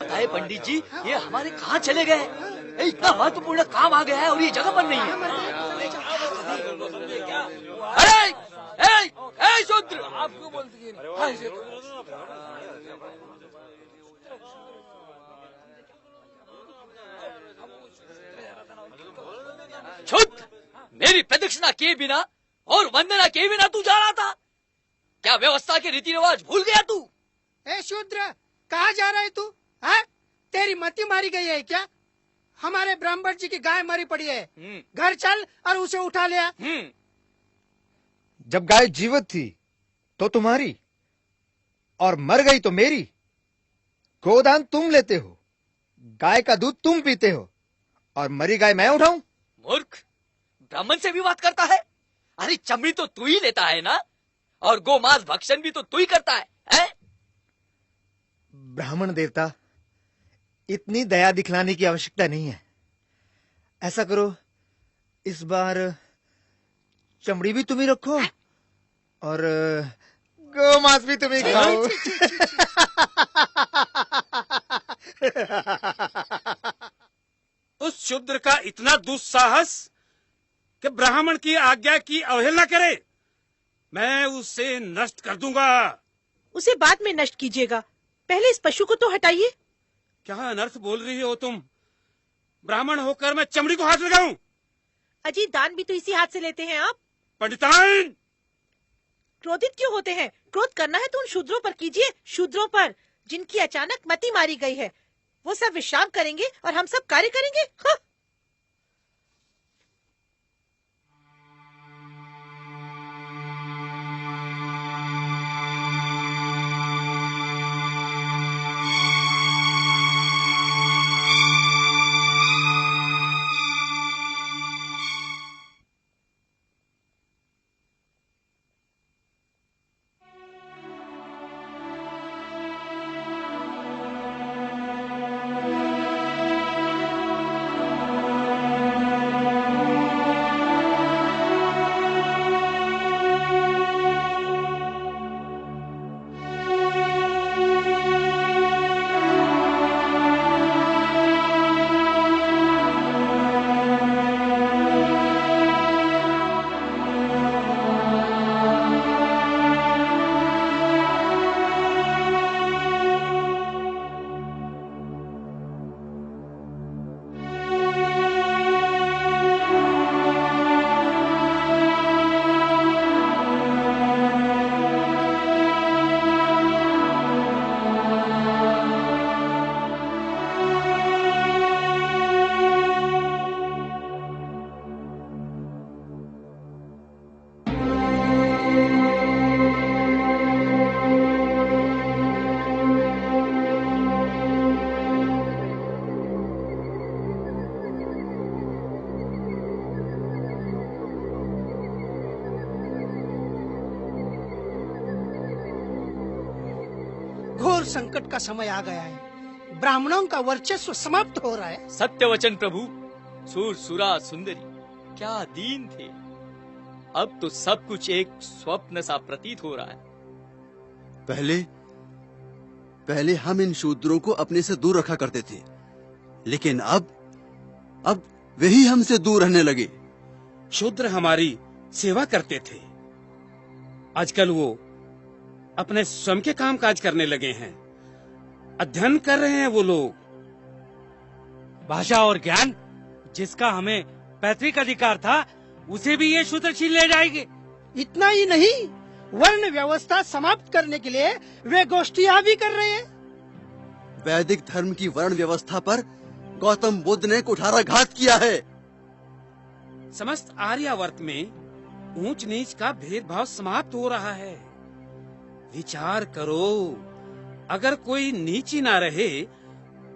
बताए पंडित जी, ये हमारे कहाँ चले गए? इतना महत्वपूर्ण काम आ गया है और ये जगह बन रही है। अरे शूद्र, आपको बोलती है। शूद्र, मेरी प्रदक्षिणा किए बिना और वंदना किए बिना तू जा रहा था? क्या व्यवस्था के रीति रिवाज भूल गया तू? ए शूद्र, कहाँ जा रहा है तू? है? तेरी मति मारी गई है क्या? हमारे ब्राह्मण जी की गाय मरी पड़ी है, घर चल और उसे उठा लिया। जब गाय जीवित थी तो तुम्हारी और मर गई तो मेरी। गोदान तुम लेते हो, गाय का दूध तुम पीते हो और मरी गाय मैं उठाऊं? मूर्ख, ब्राह्मण से भी बात करता है? अरे चमड़ी तो तू ही लेता है ना, और गोमांस भक्षण भी तो तू ही करता है? ब्राह्मण देवता, इतनी दया दिखलाने की आवश्यकता नहीं है। ऐसा करो, इस बार चमड़ी भी तुम ही रखो और गोमांस भी तुम ही खाओ। उस शूद्र का इतना दुस्साहस कि ब्राह्मण की आज्ञा की अवहेलना करे। मैं उसे नष्ट कर दूंगा। उसे बाद में नष्ट कीजिएगा, पहले इस पशु को तो हटाइए। क्या अनर्थ बोल रही हो तुम? ब्राह्मण होकर मैं चमड़ी को हाथ लगाऊं? अजी, दान भी तो इसी हाथ से लेते हैं आप। पंडिताइन, क्रोधित क्यों होते हैं? क्रोध करना है तो उन शूद्रों पर कीजिए, शूद्रों पर जिनकी अचानक मति मारी गई है। वो सब विश्राम करेंगे और हम सब कार्य करेंगे। हाँ। घोर संकट का समय आ गया है। ब्राह्मणों का वर्चस्व समाप्त हो रहा है। सत्य वचन प्रभु। सूर सुरा सुंदरी क्या दीन थे, अब तो सब कुछ एक स्वप्न सा प्रतीत हो रहा है। पहले हम इन शूद्रों को अपने से दूर रखा करते थे, लेकिन अब वे ही हमसे दूर रहने लगे। शूद्र हमारी सेवा करते थे, आजकल वो अपने स्वयं के काम काज करने लगे हैं। अध्ययन कर रहे हैं वो लोग। भाषा और ज्ञान जिसका हमें पैतृक अधिकार था, उसे भी ये शूद्र छीन ले जाएंगे। इतना ही नहीं, वर्ण व्यवस्था समाप्त करने के लिए वे गोष्ठियां भी कर रहे हैं। वैदिक धर्म की वर्ण व्यवस्था पर गौतम बुद्ध ने कुठाराघात किया है। समस्त आर्यावर्त में ऊंच नीच का भेदभाव समाप्त हो रहा है। विचार करो, अगर कोई नीच ही ना रहे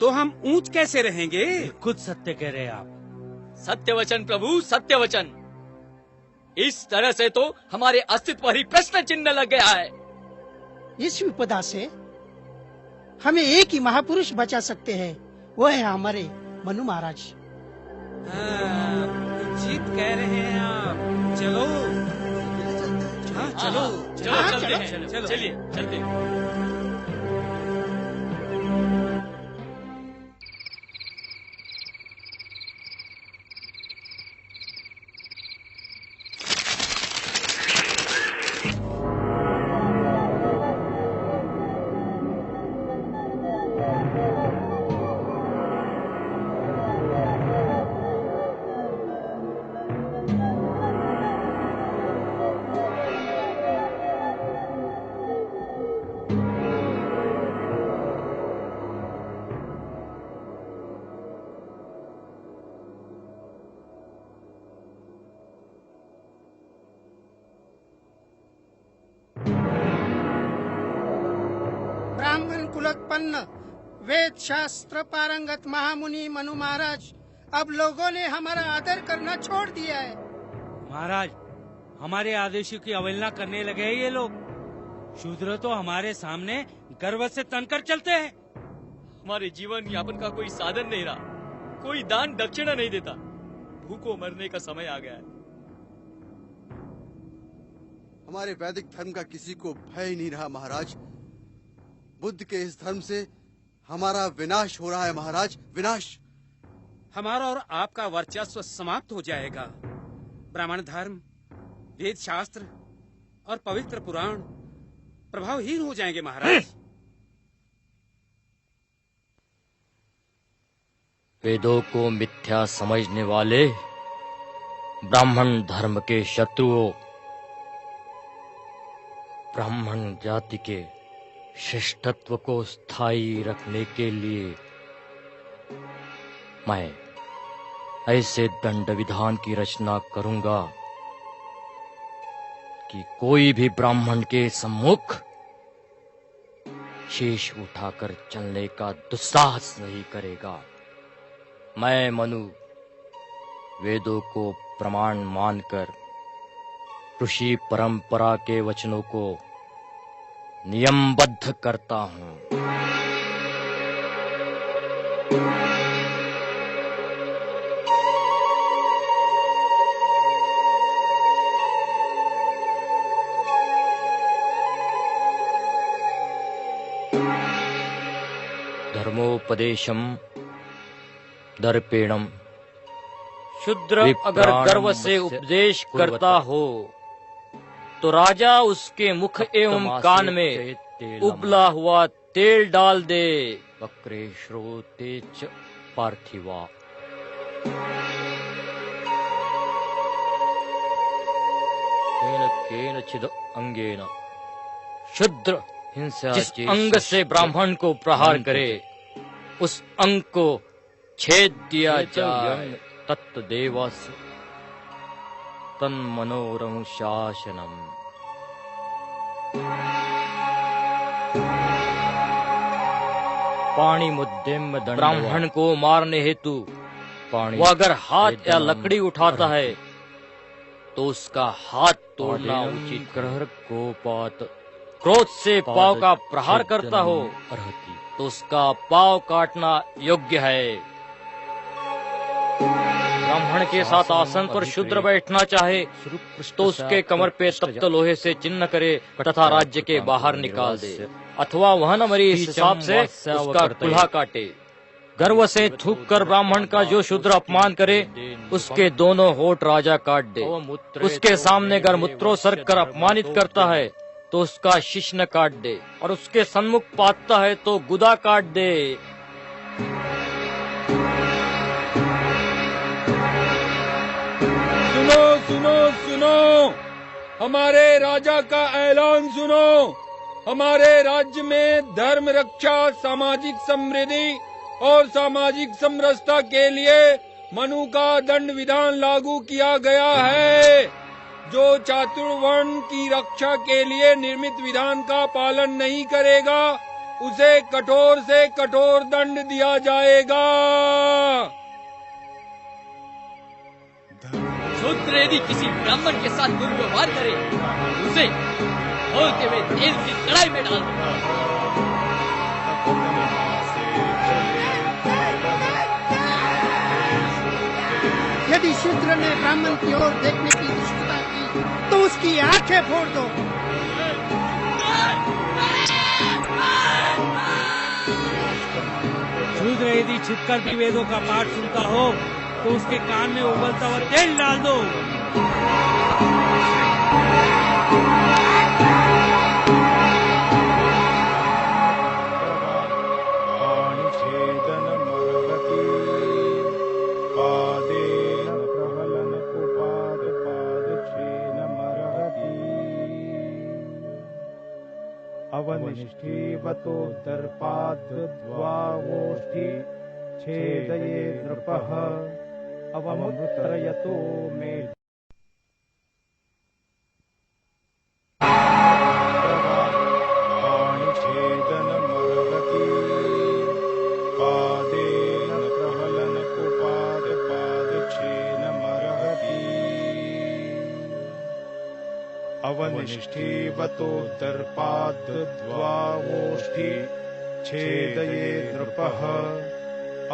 तो हम ऊंच कैसे रहेंगे? खुद सत्य कह रहे हैं आप। सत्य वचन प्रभु, सत्य वचन। इस तरह से तो हमारे अस्तित्व पर ही प्रश्न चिन्ह लग गया है। इस विपदा से हमें एक ही महापुरुष बचा सकते हैं, वो है हमारे मनु महाराज। उचित कह रहे हैं आप। चलो, हाँ, चलो चलिए चलते हैं। मूलोत्पन्न वेद शास्त्र पारंगत महामुनि मनु महाराज, अब लोगों ने हमारा आदर करना छोड़ दिया है। महाराज, हमारे आदेशों की अवहेलना करने लगे हैं ये लोग। शूद्र तो हमारे सामने गर्व से तनकर चलते हैं। हमारे जीवन यापन का कोई साधन नहीं रहा, कोई दान दक्षिणा नहीं देता। भूखों मरने का समय आ गया है। हमारे वैदिक धर्म का किसी को भय नहीं रहा महाराज। बुद्ध के इस धर्म से हमारा विनाश हो रहा है महाराज, विनाश। हमारा और आपका वर्चस्व समाप्त हो जाएगा। ब्राह्मण धर्म, वेद शास्त्र और पवित्र पुराण प्रभावहीन हो जाएंगे महाराज। वेदों को मिथ्या समझने वाले ब्राह्मण धर्म के शत्रुओं, ब्राह्मण जाति के श्रेष्ठत्व को स्थायी रखने के लिए मैं ऐसे दंड विधान की रचना करूंगा कि कोई भी ब्राह्मण के सम्मुख शीश उठाकर चलने का दुस्साहस नहीं करेगा। मैं मनु वेदों को प्रमाण मानकर ऋषि परंपरा के वचनों को नियमबद्ध करता हूं। धर्मोपदेशम दर्पेणम। शूद्र अगर गर्व से उपदेश करता हो तो राजा उसके मुख एवं कान में उबला हुआ तेल डाल दे। वक्रे श्रोते च पार्थिवा। केनचिद अंगेन। शूद्र जिस अंग से ब्राह्मण को प्रहार करे उस अंग को छेद दिया जाए। तत्देवस तन्मनोरम शासनम। पाणी मुद्देम दंड। ब्राह्मण को मारने हेतु वो अगर हाथ या लकड़ी उठाता है तो उसका हाथ तोड़ना उचित। ग्रह गोपात। क्रोध से पाव का प्रहार करता हो तो उसका पाव काटना योग्य है। ब्राह्मण के साथ आसन पर शूद्र बैठना चाहे तो उसके कमर पे तप्त लोहे से चिन्ह करे तथा राज्य के बाहर निकाल दे, अथवा वह न मरी इस हिसाब से उसका कुल्हा काटे। गर्व से थूक कर ब्राह्मण का जो शूद्र अपमान करे उसके दोनों होठ राजा काट दे। उसके सामने अगर मूत्रोत्सर्ग कर अपमानित करता है तो उसका शिश्न काट दे, और उसके सन्मुख पातता है तो गुदा काट दे। सुनो सुनो सुनो, हमारे राजा का ऐलान सुनो। हमारे राज्य में धर्म रक्षा, सामाजिक समृद्धि और सामाजिक समरसता के लिए मनु का दंड विधान लागू किया गया है। जो चातुर्वर्ण की रक्षा के लिए निर्मित विधान का पालन नहीं करेगा उसे कठोर से कठोर दंड दिया जाएगा। शूद्र यदि किसी ब्राह्मण के साथ दुर्व्यवहार करे उसे खोलते हुए तेल की कढ़ाई में डाल दो। यदि शूद्र ने ब्राह्मण की ओर देखने की दुष्टता की तो उसकी आंखें फोड़ दो। शूद्र यदि छिपकर भी वेदों का पाठ सुनता हो तो उसके कान में उबलता हुआ तेल डाल दो। अवनिष्ठीवतो दर्पाद्वावोष्ठी छेदये नृपः अवमुत्रयतो मे। पाणिछेदनमर्हति अनिष्ठीवतोदर्पाद्द्वावोष्ठी छेदये नृपः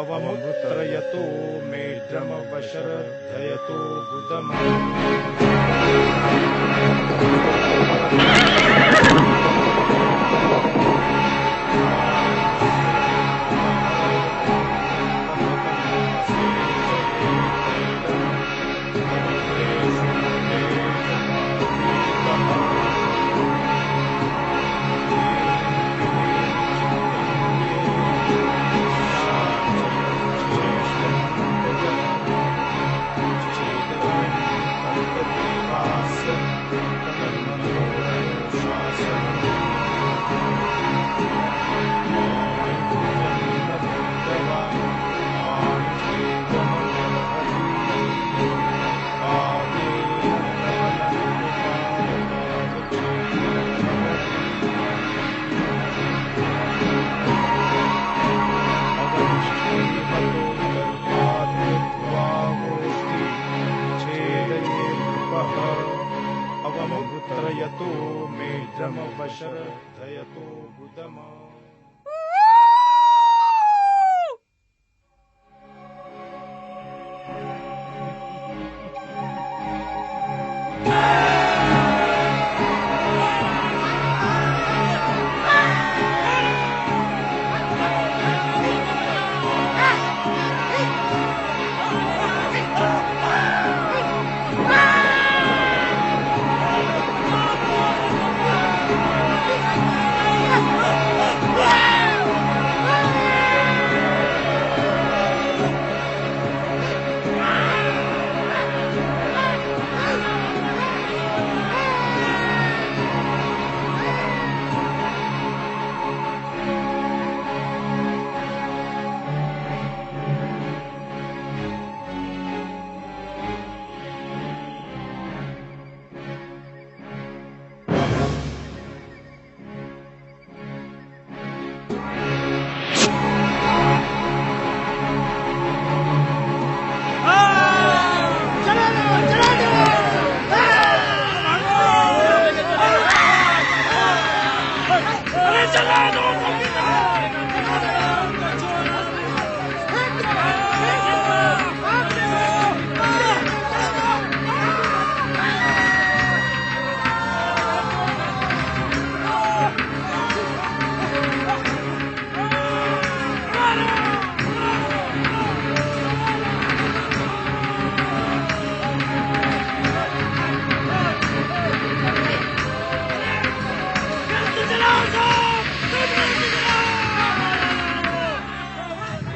अवमुत्रयतो मेढ्रमवशर्धयतो गुदम् अवमुत्रयतो मेढ्रमवशर्धयतो गुदम्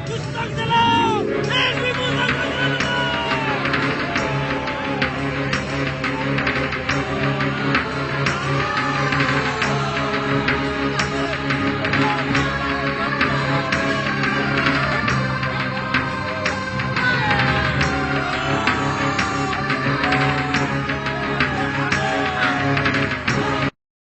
दुश्मन जलाओ!